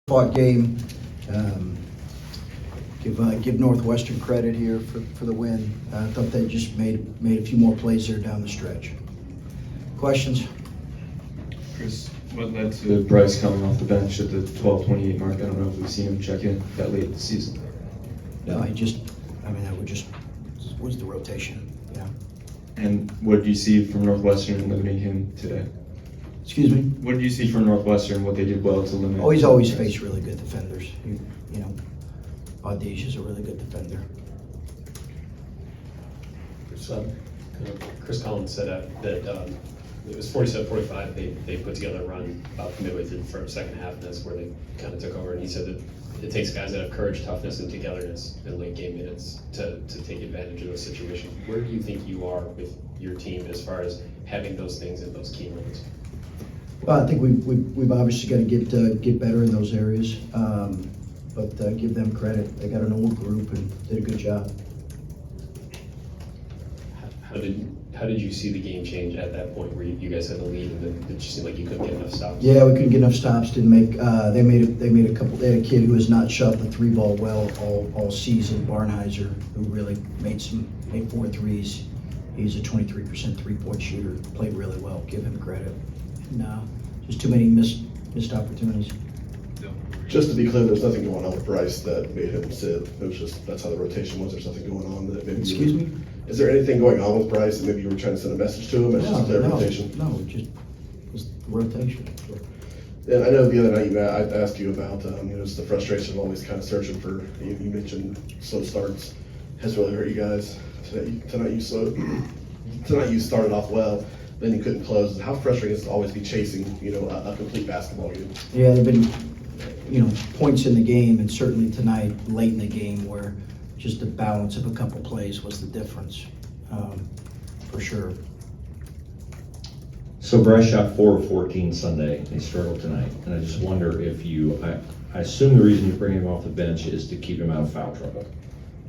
fought game. Give Northwestern credit here for the win. I thought they just made a few more plays there down the stretch. Questions? Chris, what led to Bryce coming off the bench at the 12:28 mark? I don't know if we've seen him check in that late in the season. No, that was the rotation. Yeah. And what did you see from Northwestern in limiting him today? Excuse me? What did you see from Northwestern, what they did well to limit? Oh, he's always faced really good defenders. Audish is a really good defender. Chris Holtmann said that it was 47-45. They put together a run about midway through the second half, and that's where they kind of took over. And he said that it takes guys that have courage, toughness, and togetherness in late game minutes to take advantage of those situations. Where do you think you are with your team as far as having those things in those key moments? Well, I think we've obviously got to get better in those areas, but give them credit. They got an old group and did a good job. How did you see the game change at that point where you guys had the lead and then it just seemed like you couldn't get enough stops? Yeah, we couldn't get enough stops. Didn't make. They made a couple. They had a kid who has not shot the 3-ball well all season, Barnheiser, who really made 4 threes. He's a 23% 3-point shooter. Played really well. Give him credit. No, just too many missed opportunities. Just to be clear, there's nothing going on with Bryce that made him sit. It was just, that's how the rotation was. There's nothing going on that maybe. Excuse me? Is there anything going on with Bryce that maybe you were trying to send a message to him? It's just a clear rotation. No, it just was rotation. And I know the other night I asked you about just the frustration of always kind of searching for. You mentioned slow starts has really hurt you guys. Tonight you started off well, then you couldn't close. How frustrating is it to always be chasing a complete basketball game? Yeah, there've been points in the game, and certainly tonight late in the game where just the balance of a couple plays was the difference, for sure. So Bryce shot 4 of 14 Sunday. He struggled tonight, and I just wonder if I assume the reason you're bringing him off the bench is to keep him out of foul trouble.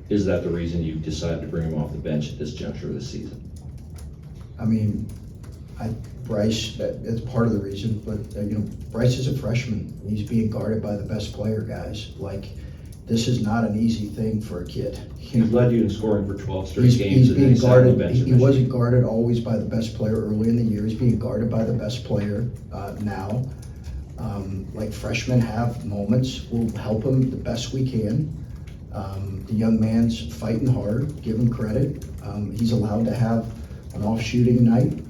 Is that the reason you decided to bring him off the bench at this juncture of the season? I mean, Bryce, that's part of the reason, but Bryce is a freshman. He's being guarded by the best player, guys. This is not an easy thing for a kid. He led you in scoring for 12 straight He's games. being guarded. He wasn't wasn't guarded always by the best player early in the year. He's being guarded by the best player now. Freshmen have moments. We'll help him the best we can. The young man's fighting hard. Give him credit. He's allowed to have an off shooting night.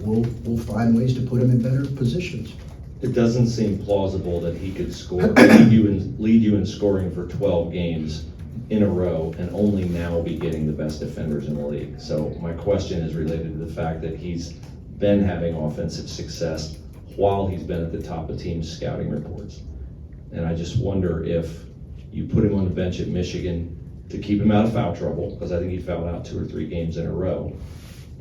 We'll find ways to put him in better positions. It doesn't seem plausible that he could lead you in scoring for 12 games in a row and only now be getting the best defenders in the league. So my question is related to the fact that he's been having offensive success while he's been at the top of teams' scouting reports. And I just wonder if you put him on the bench at Michigan to keep him out of foul trouble, because I think he fouled out 2 or 3 games in a row.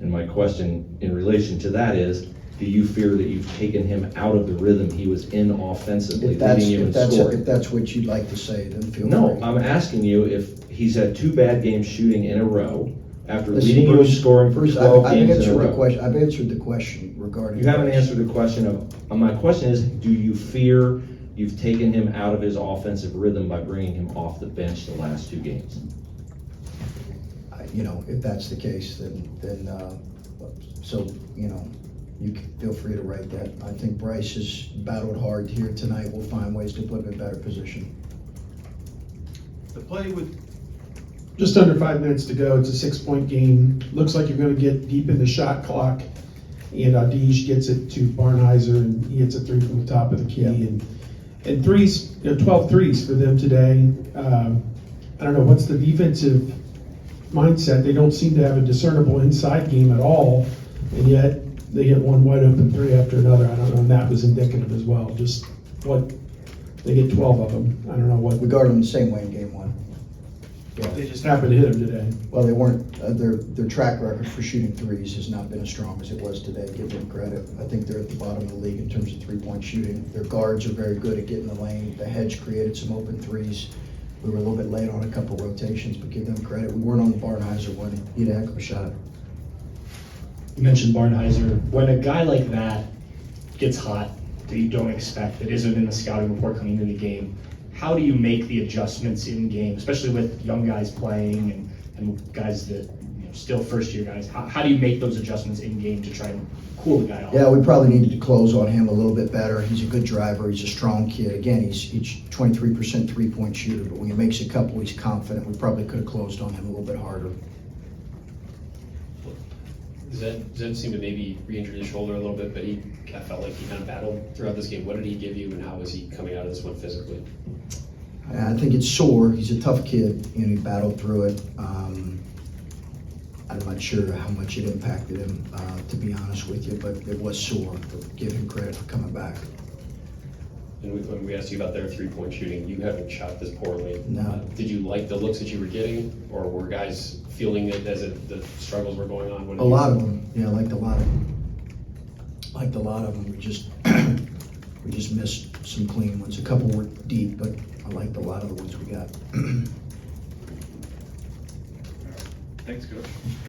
And my question in relation to that is, do you fear that you've taken him out of the rhythm he was in offensively, leading you in scoring? If that's what you'd like to say, then feel free. No, I'm asking you if he's had 2 bad games shooting in a row after leading you in scoring for 12 games in a row. I've answered the question regarding. You haven't answered the question of, my question is, do you fear you've taken him out of his offensive rhythm by bringing him off the bench the last 2 games? If that's the case, then you can feel free to write that. I think Bryce has battled hard here tonight. We'll find ways to put him in better position. The play with just under 5 minutes to go, it's a 6-point game. Looks like you're going to get deep in the shot clock, and Audish gets it to Barnheiser, and he hits a 3 from the top of the key. Yeah. And threes, 12 threes for them today. I don't know, what's the defensive mindset? They don't seem to have a discernible inside game at all, and yet they hit one wide open 3 after another. I don't know, and that was indicative as well. Just what they get 12 of them. I don't know what. We guarded them the same way in game 1. Yeah. They just happened to hit them today. Well, they weren't. Their track record for shooting threes has not been as strong as it was today. Give them credit. I think they're at the bottom of the league in terms of 3-point shooting. Their guards are very good at getting the lane. The hedge created some open threes. We were a little bit late on a couple rotations, but give them credit. We weren't on the Barnheiser one. He had a heck of a shot. You mentioned Barnheiser. When a guy like that gets hot that you don't expect, that isn't in the scouting report coming into the game. How do you make the adjustments in game, especially with young guys playing and guys that, still first year guys? How do you make those adjustments in game to try and cool the guy off? Yeah, we probably needed to close on him a little bit better. He's a good driver. He's a strong kid. Again, he's 23% three-point shooter, but when he makes a couple, he's confident. We probably could have closed on him a little bit harder. Does that seem to maybe re-injure his shoulder a little bit, but I felt like he kind of battled throughout this game. What did he give you, and how was he coming out of this one physically? I think it's sore. He's a tough kid, and he battled through it. I'm not sure how much it impacted him, to be honest with you, but it was sore. But give him credit for coming back. And when we asked you about their three-point shooting, you haven't shot this poorly. No. Did you like the looks that you were getting, or were guys feeling it as the struggles were going on? A lot of them, yeah, I liked a lot of them. Liked a lot of them. We just missed some clean ones. A couple were deep, but I liked a lot of the ones we got. Thanks, Coach.